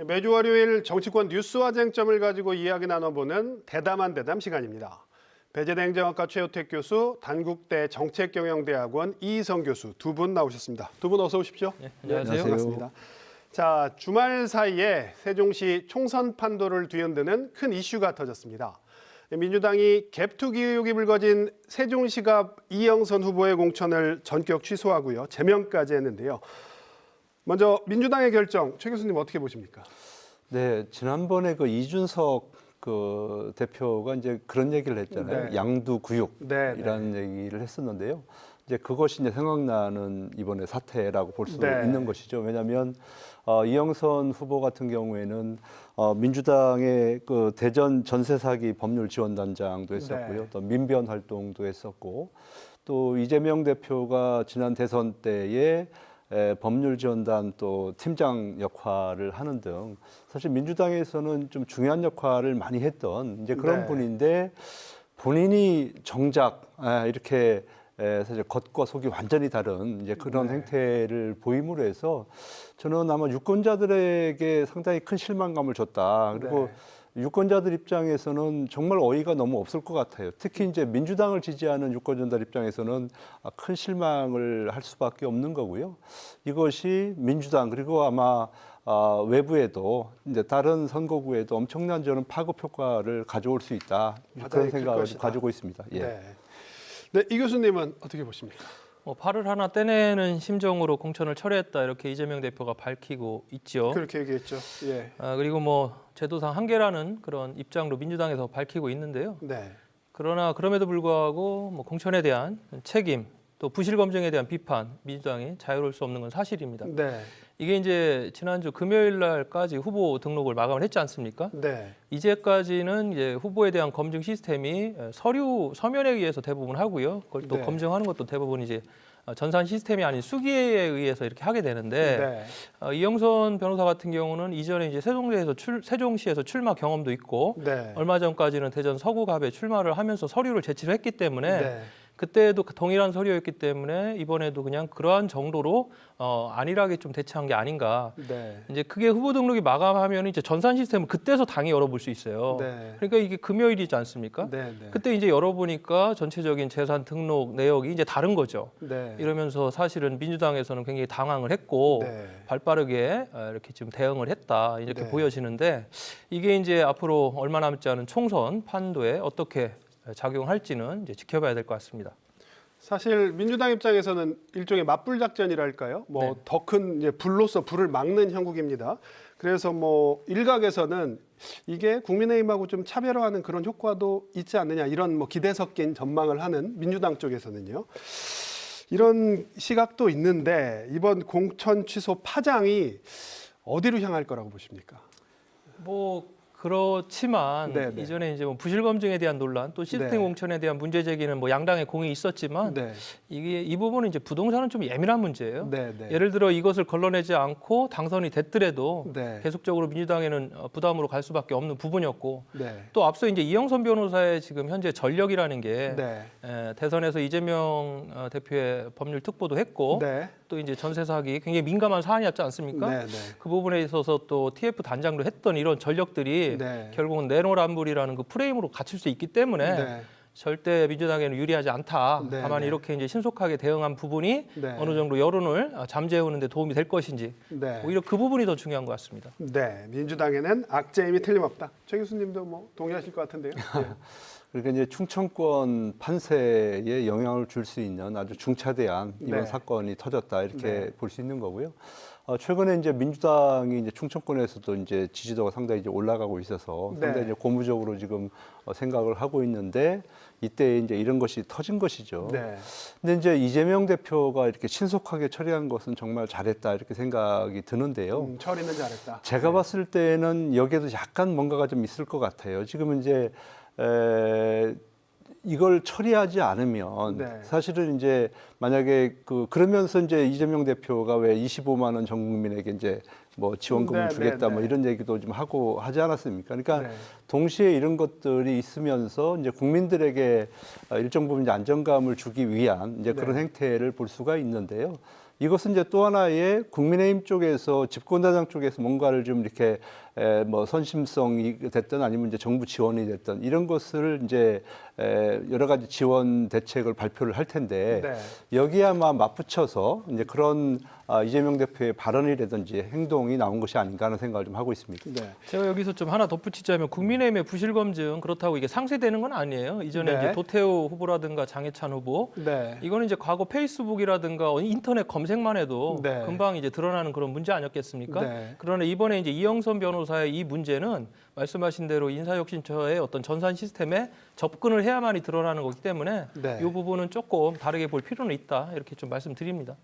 매주 월요일 정치권 뉴스와 쟁점을 가지고 이야기 나눠보는 대담한 대담 시간입니다. 배재대 행정학과 최우택 교수, 단국대 정책경영대학원 이희성 교수 두 분 나오셨습니다. 두 분 어서 오십시오. 네, 안녕하세요. 반갑습니다. 자, 주말 사이에 세종시 총선 판도를 뒤흔드는 큰 이슈가 터졌습니다. 민주당이 갭투기 의혹이 불거진 세종시갑 이영선 후보의 공천을 전격 취소하고요. 제명까지 했는데요. 먼저 민주당의 결정, 최 교수님 어떻게 보십니까? 네, 지난번에 그 이준석 대표가 이제 그런 얘기를 했잖아요. 네. 양두구육이라는 얘기를 했었는데요. 이제 그것이 이제 생각나는 이번에 사태라고 볼 수 있는 것이죠. 왜냐하면 이영선 후보 같은 경우에는 민주당의 그 대전 전세 사기 법률 지원단장도 했었고요. 또 민변 활동도 했었고, 또 이재명 대표가 지난 대선 때에 법률지원단 또 팀장 역할을 하는 등 사실 민주당에서는 좀 중요한 역할을 많이 했던 이제 그런 분인데 본인이 정작 이렇게 사실 겉과 속이 완전히 다른 이제 그런 행태를 보임으로 해서 저는 아마 유권자들에게 상당히 큰 실망감을 줬다. 그리고 유권자들 입장에서는 정말 어이가 너무 없을 것 같아요. 특히 이제 민주당을 지지하는 유권자들 입장에서는 큰 실망을 할 수밖에 없는 거고요. 이것이 민주당 그리고 아마 외부에도 이제 다른 선거구에도 엄청난 저는 파급 효과를 가져올 수 있다. 그런 생각을 가지고 있습니다. 예. 네, 이 교수님은 어떻게 보십니까? 팔을 하나 떼내는 심정으로 공천을 철회했다 이렇게 이재명 대표가 밝히고 있죠. 그렇게 얘기했죠. 예. 그리고 뭐 제도상 한계라는 그런 입장도 민주당에서 밝히고 있는데요. 네. 그러나 그럼에도 불구하고 뭐 공천에 대한 책임 또 부실 검증에 대한 비판 민주당이 자유로울 수 없는 건 사실입니다. 네. 이게 이제 지난주 금요일 날까지 후보 등록을 마감을 했지 않습니까? 네. 이제까지는 이제 후보에 대한 검증 시스템이 서면에 의해서 대부분 하고요. 그걸 또 검증하는 것도 대부분 이제 전산 시스템이 아닌 수기에 의해서 이렇게 하게 되는데 이영선 변호사 같은 경우는 이전에 이제 세종시에서 출마 경험도 있고 얼마 전까지는 대전 서구갑에 출마를 하면서 서류를 제출을 했기 때문에 그때도 동일한 서류였기 때문에 이번에도 그냥 그러한 정도로 안일하게 좀 대처한 게 아닌가. 이제 그게 후보 등록이 마감하면 이제 전산 시스템을 그때서 당이 열어볼 수 있어요. 그러니까 이게 금요일이지 않습니까? 그때 이제 열어보니까 전체적인 재산 등록 내역이 이제 다른 거죠. 이러면서 사실은 민주당에서는 굉장히 당황을 했고 발빠르게 이렇게 지금 대응을 했다 이렇게 보여지는데 이게 이제 앞으로 얼마 남지 않은 총선 판도에 어떻게 작용할지는 이제 지켜봐야 될 것 같습니다. 사실 민주당 입장에서는 일종의 맞불 작전이랄까요? 뭐 더 큰 불로서 불을 막는 형국입니다. 그래서 뭐 일각에서는 이게 국민의힘하고 좀 차별화하는 그런 효과도 있지 않느냐 이런 뭐 기대 섞인 전망을 하는 민주당 쪽에서는요. 이런 시각도 있는데 이번 공천 취소 파장이 어디로 향할 거라고 보십니까? 그렇지만 이전에 이제 뭐 부실 검증에 대한 논란 또 시스템 공천에 대한 문제 제기는 뭐 양당의 공이 있었지만 이게 이 부분은 이제 부동산은 좀 예민한 문제예요. 예를 들어 이것을 걸러내지 않고 당선이 됐더라도 계속적으로 민주당에는 부담으로 갈 수밖에 없는 부분이었고 또 앞서 이제 이영선 변호사의 지금 현재 전력이라는 게 대선에서 이재명 대표의 법률 특보도 했고 또 이제 전세 사기 굉장히 민감한 사안이었지 않습니까? 그 부분에 있어서 또 TF 단장도 했던 이런 전력들이 결국은 내로남불이라는 그 프레임으로 갇힐 수 있기 때문에 절대 민주당에는 유리하지 않다. 다만 이렇게 이제 신속하게 대응한 부분이 어느 정도 여론을 잠재우는 데 도움이 될 것인지 오히려 그 부분이 더 중요한 것 같습니다. 네, 민주당에는 악재임이 틀림없다. 최 교수님도 뭐 동의하실 것 같은데요. 그러니까 이제 충청권 판세에 영향을 줄 수 있는 아주 중차대한 이번 사건이 터졌다 이렇게 볼 수 있는 거고요. 최근에 이제 민주당이 이제 충청권에서도 이제 지지도가 상당히 이제 올라가고 있어서 상당히 이제 고무적으로 지금 생각을 하고 있는데 이때 이제 이런 것이 터진 것이죠. 근데 이제 이재명 대표가 이렇게 신속하게 처리한 것은 정말 잘했다 이렇게 생각이 드는데요. 처리는 잘했다. 제가 봤을 때는 여기에도 약간 뭔가가 좀 있을 것 같아요. 지금 이제 이걸 처리하지 않으면 사실은 이제 만약에 그러면서 이제 이재명 대표가 왜 25만 원 전 국민에게 이제 뭐 지원금을 주겠다 뭐 이런 얘기도 좀 하고 하지 않았습니까? 그러니까 동시에 이런 것들이 있으면서 이제 국민들에게 일정 부분 이제 안정감을 주기 위한 이제 그런 행태를 볼 수가 있는데요. 이것은 이제 또 하나의 국민의힘 쪽에서 집권다당 쪽에서 뭔가를 좀 이렇게 뭐 선심성이 됐든 아니면 이제 정부 지원이 됐든 이런 것을 이제 여러 가지 지원 대책을 발표를 할 텐데 여기에 아마 맞붙여서 이제 그런 이재명 대표의 발언이라든지 행동이 나온 것이 아닌가 하는 생각을 좀 하고 있습니다. 제가 여기서 좀 하나 덧붙이자면 국민의힘의 부실 검증 그렇다고 이게 상쇄되는 건 아니에요. 이전에 이제 도태우 후보라든가 장해찬 후보 이거는 이제 과거 페이스북이라든가 인터넷 검색만 해도 금방 이제 드러나는 그런 문제 아니었겠습니까? 그러나 이번에 이제 이영선 변호사의 이 문제는 말씀하신 대로 인사혁신처의 어떤 전산 시스템에 접근을 해야만이 드러나는 거기 때문에 이 부분은 조금 다르게 볼 필요는 있다 이렇게 좀 말씀드립니다.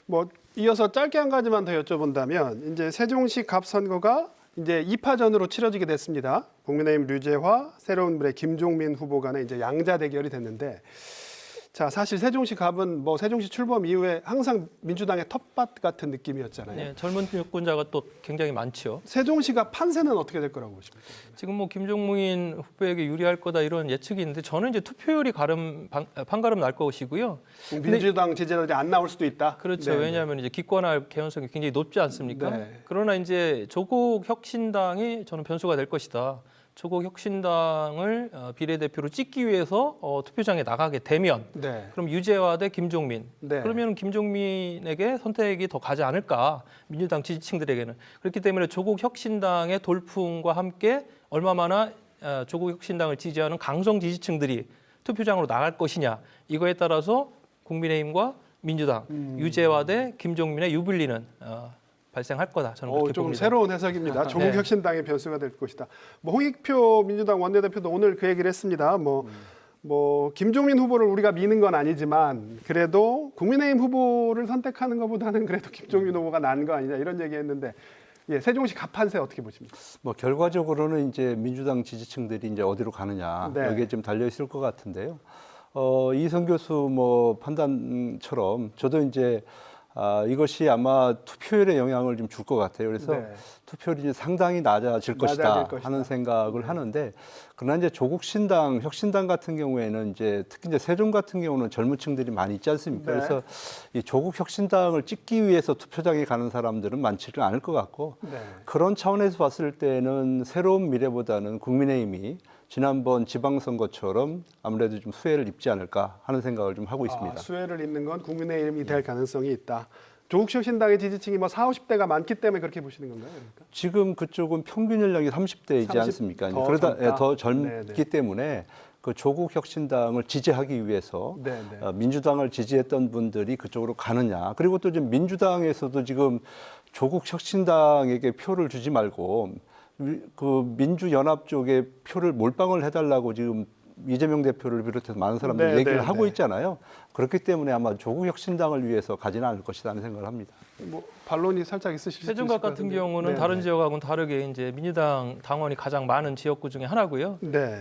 뭐 이어서 짧게 한 가지만 더 여쭤본다면 이제 세종시 갑 선거가 이제 2파전으로 치러지게 됐습니다. 국민의힘 류재화, 새로운 불의 김종민 후보 간의 이제 양자 대결이 됐는데 자, 사실 세종시 갑은 뭐 세종시 출범 이후에 항상 민주당의 텃밭 같은 느낌이었잖아요. 네, 젊은 유권자가 또 굉장히 많죠. 세종시가 판세는 어떻게 될 거라고 보십니까? 지금 뭐 김종민 후보에게 유리할 거다 이런 예측이 있는데 저는 이제 투표율이 판가름 날 것이고요. 민주당 지지자들이 안 나올 수도 있다. 그렇죠. 왜냐하면 이제 기권할 개연성이 굉장히 높지 않습니까? 그러나 이제 조국 혁신당이 저는 변수가 될 것이다. 조국 혁신당을 비례대표로 찍기 위해서 투표장에 나가게 되면 그럼 유재화 대 김종민 그러면 김종민에게 선택이 더 가지 않을까 민주당 지지층들에게는 그렇기 때문에 조국 혁신당의 돌풍과 함께 얼마나 조국 혁신당을 지지하는 강성 지지층들이 투표장으로 나갈 것이냐 이거에 따라서 국민의힘과 민주당 유재화 대 김종민의 유불리는 발생할 거다. 저는 그렇게 조금 봅니다. 새로운 해석입니다. 조국 혁신당의 변수가 될 것이다. 뭐 홍익표 민주당 원내대표도 오늘 그 얘기를 했습니다. 뭐 김종민 후보를 우리가 미는 건 아니지만 그래도 국민의힘 후보를 선택하는 것보다는 그래도 김종민 후보가 난 거 아니냐 이런 얘기했는데 세종시 갑 판세 어떻게 보십니까? 뭐 결과적으로는 이제 민주당 지지층들이 이제 어디로 가느냐 여기에 좀 달려 있을 것 같은데요. 이성 교수 뭐 판단처럼 저도 이제 이것이 아마 투표율에 영향을 좀 줄 것 같아요. 그래서 투표율이 이제 상당히 낮아질 것이다 하는 생각을 하는데, 그러나 이제 조국 신당, 혁신당 같은 경우에는 이제 특히 이제 세종 같은 경우는 젊은 층들이 많이 있지 않습니까? 그래서 이 조국 혁신당을 찍기 위해서 투표장에 가는 사람들은 많지는 않을 것 같고, 그런 차원에서 봤을 때는 새로운 미래보다는 국민의힘이 지난번 지방선거처럼 아무래도 좀 수혜를 입지 않을까 하는 생각을 좀 하고 있습니다. 수혜를 입는 건 국민의힘이 될 가능성이 있다. 조국 혁신당의 지지층이 뭐 40, 50대가 많기 때문에 그렇게 보시는 건가요? 그러니까? 지금 그쪽은 평균 연령이 30대이지 않습니까? 그러다 더 젊기 때문에 그 조국 혁신당을 지지하기 위해서 민주당을 지지했던 분들이 그쪽으로 가느냐. 그리고 또 지금 민주당에서도 지금 조국 혁신당에게 표를 주지 말고 그 민주연합 쪽에 표를 몰빵을 해달라고 지금 이재명 대표를 비롯해서 많은 사람들이 얘기를 하고 있잖아요. 그렇기 때문에 아마 조국 혁신당을 위해서 가지는 않을 것이라는 생각을 합니다. 뭐 반론이 살짝 있으실 수 있을 세종갑 같은 경우는 다른 지역하고는 다르게 이제 민주당 당원이 가장 많은 지역구 중에 하나고요.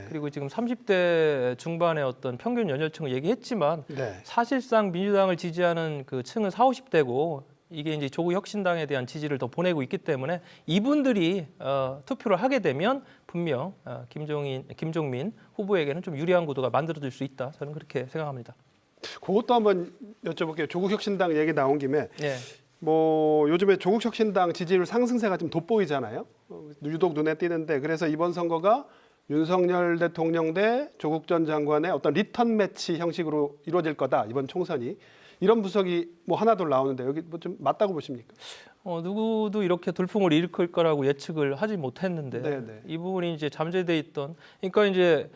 그리고 지금 30대 중반의 어떤 평균 연령층을 얘기했지만 사실상 민주당을 지지하는 그 층은 40, 50대고 이게 이제 조국 혁신당에 대한 지지를 더 보내고 있기 때문에 이분들이 투표를 하게 되면 분명 김종민 후보에게는 좀 유리한 구도가 만들어질 수 있다. 저는 그렇게 생각합니다. 그것도 한번 여쭤볼게요. 조국 혁신당 얘기 나온 김에 뭐 요즘에 조국 혁신당 지지율 상승세가 좀 돋보이잖아요. 유독 눈에 띄는데 그래서 이번 선거가 윤석열 대통령 대 조국 전 장관의 어떤 리턴 매치 형식으로 이루어질 거다. 이번 총선이. 이런 분석이 뭐 하나둘 나오는데 여기 뭐 좀 맞다고 보십니까? 누구도 이렇게 돌풍을 일으킬 거라고 예측을 하지 못했는데 이 부분이 이제 잠재돼 있던 그러니까 이제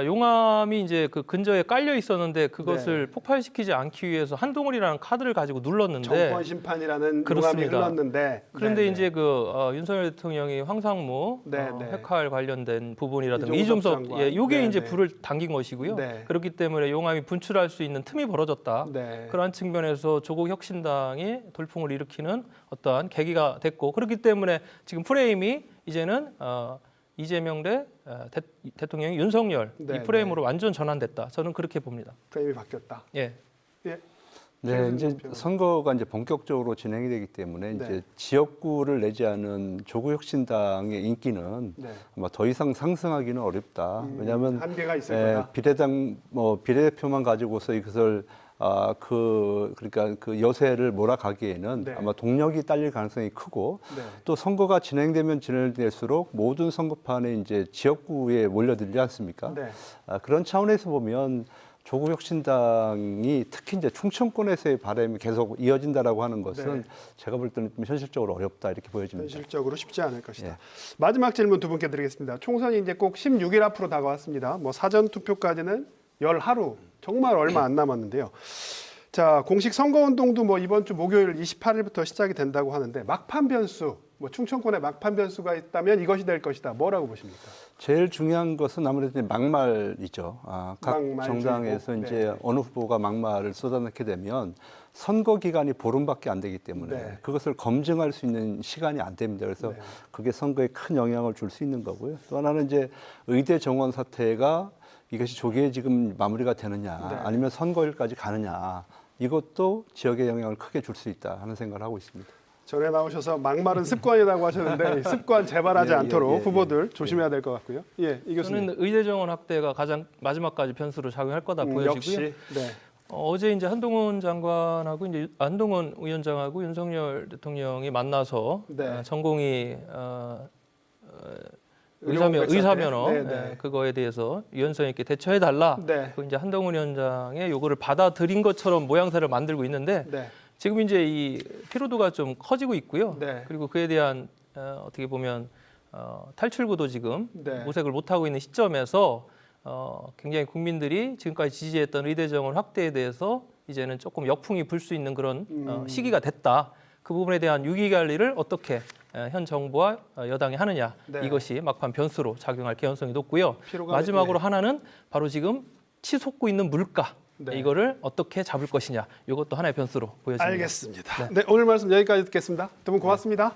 용암이 이제 그 근처에 깔려 있었는데 그것을 폭발시키지 않기 위해서 한동훈이라는 카드를 가지고 눌렀는데 정권 심판이라는 용암이 흘렀는데 그런데 이제 그 윤석열 대통령이 황상무 핵활 관련된 부분이라든가 이중섭 요게 이제 불을 당긴 것이고요. 그렇기 때문에 용암이 분출할 수 있는 틈이 벌어졌다. 그러한 측면에서 조국 혁신당이 돌풍을 일으키는 어떠한 계기가 됐고 그렇기 때문에 지금 프레임이 이제는 이재명 대 대통령이 윤석열 이 프레임으로 완전 전환됐다. 저는 그렇게 봅니다. 프레임이 바뀌었다. 네, 이제 선거가 이제 본격적으로 진행이 되기 때문에 이제 지역구를 내지 않은 조국 혁신당의 인기는 아마 더 이상 상승하기는 어렵다. 왜냐하면 한계가 있을 거다. 비례대표만 가지고서 이것을 그러니까 그 여세를 몰아가기에는 네. 아마 동력이 딸릴 가능성이 크고 네. 또 선거가 진행되면 진행될수록 모든 선거판에 이제 지역구에 몰려들지 않습니까? 네. 그런 차원에서 보면 조국 혁신당이 특히 이제 충청권에서의 바람이 계속 이어진다라고 하는 것은 네. 제가 볼 때는 좀 현실적으로 어렵다 이렇게 보여집니다. 현실적으로 쉽지 않을 것이다. 예. 마지막 질문 두 분께 드리겠습니다. 총선이 이제 꼭 16일 앞으로 다가왔습니다. 뭐 사전 투표까지는 10하루 정말 얼마 안 남았는데요. 자, 공식 선거운동도 뭐 이번 주 목요일 28일부터 시작이 된다고 하는데 막판 변수, 뭐 충청권에 막판 변수가 있다면 이것이 될 것이다. 뭐라고 보십니까? 제일 중요한 것은 아무래도 이제 막말이죠. 각 막말 정당에서 주의보. 이제 네. 어느 후보가 막말을 쏟아넣게 되면 선거 기간이 보름밖에 안 되기 때문에 네. 그것을 검증할 수 있는 시간이 안 됩니다. 그래서 네. 그게 선거에 큰 영향을 줄 수 있는 거고요. 또 하나는 이제 의대 정원 사태가 이것이 조기에 지금 마무리가 되느냐 네. 아니면 선거일까지 가느냐 이것도 지역에 영향을 크게 줄 수 있다 하는 생각을 하고 있습니다. 전에 나오셔서 막말은 습관이라고 하셨는데 습관 재발하지 예, 않도록 예, 예, 후보들 예. 조심해야 될 것 같고요. 예, 이 교수님. 저는 의대 정원 확대가 가장 마지막까지 변수로 작용할 거다 보여지고요. 역시. 네. 어제 이제 한동훈 장관하고 이제 한동훈 위원장하고 윤석열 대통령이 만나서 네. 전공의 의사면허 네, 네. 그거에 대해서 유연성 있게 대처해 달라. 네. 그 이제 한동훈 위원장의 요구를 받아들인 것처럼 모양새를 만들고 있는데 네. 지금 이제 이 피로도가 좀 커지고 있고요. 네. 그리고 그에 대한 어떻게 보면 탈출구도 지금 네. 모색을 못 하고 있는 시점에서 굉장히 국민들이 지금까지 지지했던 의대 정원 확대에 대해서 이제는 조금 역풍이 불 수 있는 그런 시기가 됐다. 그 부분에 대한 유기 관리를 어떻게 현 정부와 여당이 하느냐 네. 이것이 막판 변수로 작용할 개연성이 높고요. 피로감이- 마지막으로 네. 하나는 바로 지금 치솟고 있는 물가 네. 이거를 어떻게 잡을 것이냐 이것도 하나의 변수로 보여집니다. 알겠습니다. 네, 오늘 말씀 여기까지 듣겠습니다. 두 분 고맙습니다.